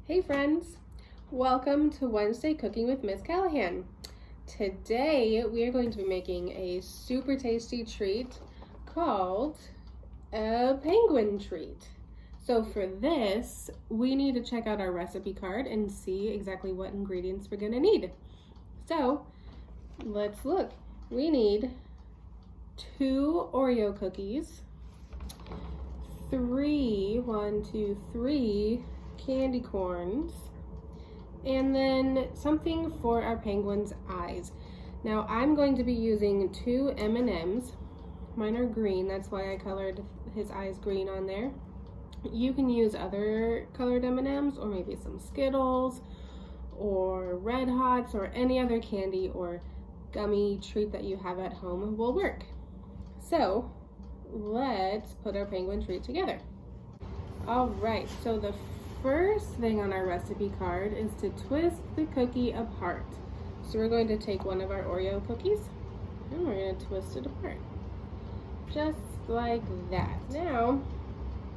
Hey friends, welcome to Wednesday Cooking with Miss Callahan. Today we are going to be making a super tasty treat called a penguin treat. So for this, we need to check out our recipe card and see exactly what ingredients we're gonna need. So let's look. We need 2 Oreo cookies, 3 candy corns, and then something for our penguin's eyes. Now I'm going to be using 2 M&Ms. Mine are green, that's why I colored his eyes green on there. You can use other colored M&Ms or maybe some Skittles or Red Hots or any other candy or gummy treat that you have at home will work. So let's put our penguin treat together. All right, so the first thing on our recipe card is to twist the cookie apart. So we're going to take one of our Oreo cookies and we're going to twist it apart. Just like that. Now,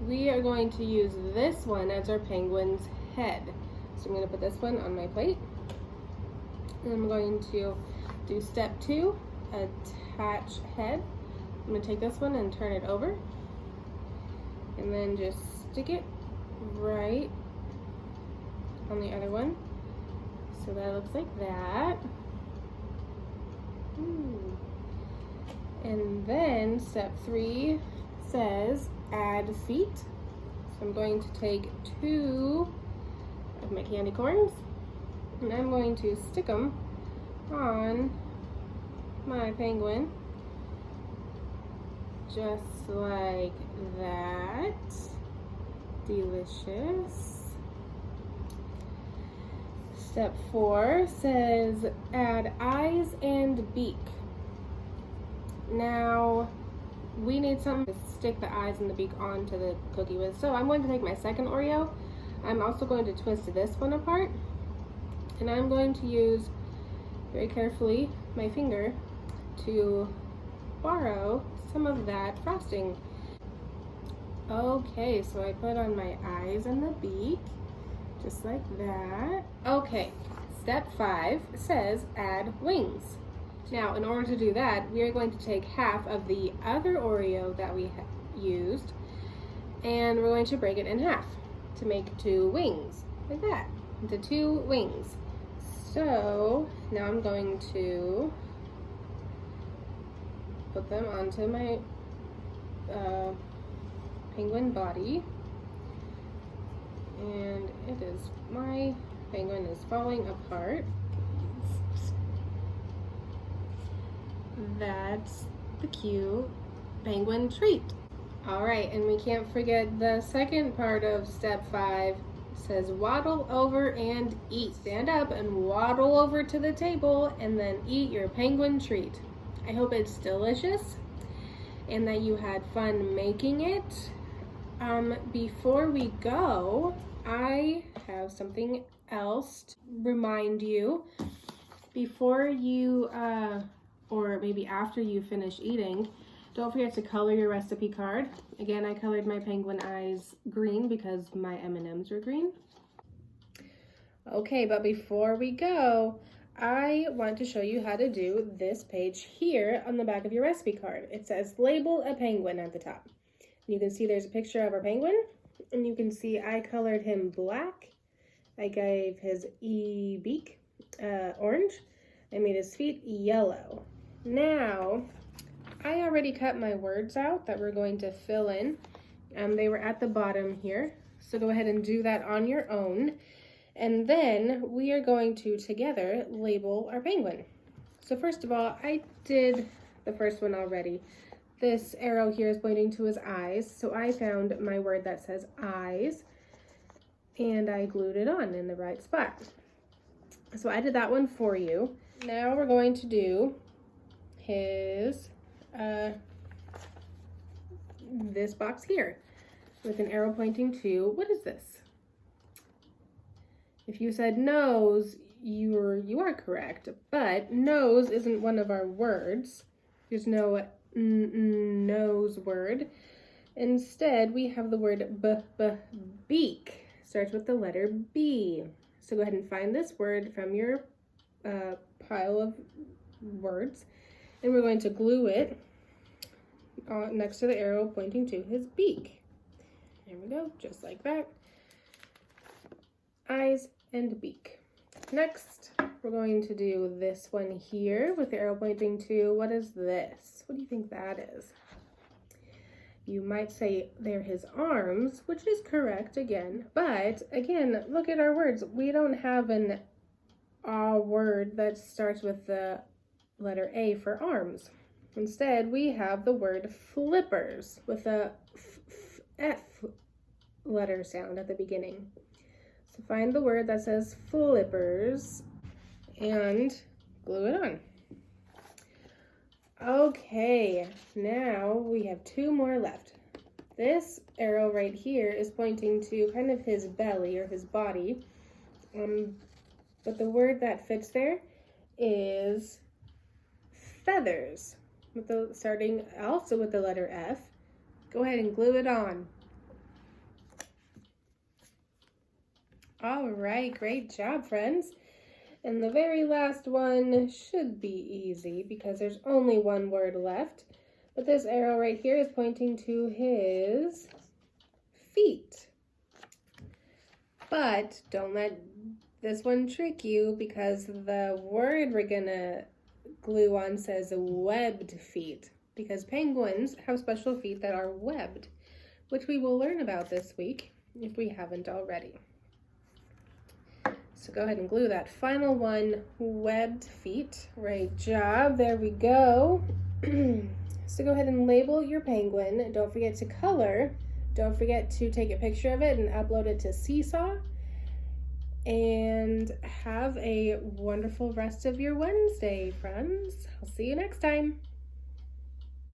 we are going to use this one as our penguin's head. So I'm going to put this one on my plate. And I'm going to do step 2, attach head. I'm going to take this one and turn it over. And then just stick it right on the other one. So that looks like that. And then step 3 says add feet. So I'm going to take 2 of my candy corns and I'm going to stick them on my penguin. Just like that. Delicious. Step 4 says add eyes and beak. Now we need something to stick the eyes and the beak onto the cookie with. So I'm going to take my second Oreo. I'm also going to twist this one apart. And I'm going to use very carefully my finger to borrow some of that frosting. Okay, so I put on my eyes and the beak, just like that. Okay, step 5 says add wings. Now, in order to do that, we are going to take half of the other Oreo that we used, and we're going to break it in half to make 2 wings, like that, into 2 wings. So, now I'm going to put them onto my penguin body, and my penguin is falling apart. That's the cute penguin treat. All right, and we can't forget the second part of step 5. It says waddle over and eat. Stand up and waddle over to the table and then eat your penguin treat. I hope it's delicious and that you had fun making it. Before we go, I have something else to remind you. Before you, or maybe after you finish eating, don't forget to color your recipe card. Again, I colored my penguin eyes green because my M&Ms were green. Okay, but before we go, I want to show you how to do this page here on the back of your recipe card. It says label a penguin at the top. You can see there's a picture of our penguin, and you can see I colored him black. I gave his beak orange. I made his feet yellow. Now, I already cut my words out that we're going to fill in. They were at the bottom here, so go ahead and do that on your own. And then we are going to together label our penguin. So first of all, I did the first one already. This arrow here is pointing to his eyes, so I found my word that says eyes, and I glued it on in the right spot. So I did that one for you. Now we're going to do his, this box here with an arrow pointing to, what is this? If you said nose, you are correct, but nose isn't one of our words. There's no nose word. Instead, we have the word beak. starts with the letter B. So go ahead and find this word from your pile of words, and we're going to glue it next to the arrow pointing to his beak. There we go, just like that. Eyes and beak. Next, we're going to do this one here with the arrow pointing to, what is this? What do you think that is? You might say they're his arms, which is correct again, but again, look at our words. We don't have an word that starts with the letter A for arms. Instead, we have the word flippers with a F letter sound at the beginning. So find the word that says flippers and glue it on. Okay, now we have two more left. This arrow right here is pointing to kind of his belly or his body, but the word that fits there is feathers, starting also with the letter F. Go ahead and glue it on. All right, great job, friends. And the very last one should be easy because there's only one word left. But this arrow right here is pointing to his feet. But don't let this one trick you because the word we're gonna glue on says webbed feet, because penguins have special feet that are webbed, which we will learn about this week if we haven't already. So go ahead and glue that final one, webbed feet. Great job, there we go. So go ahead and label your penguin. Don't forget to color. Don't forget to take a picture of it and upload it to Seesaw. And have a wonderful rest of your Wednesday, friends. I'll see you next time.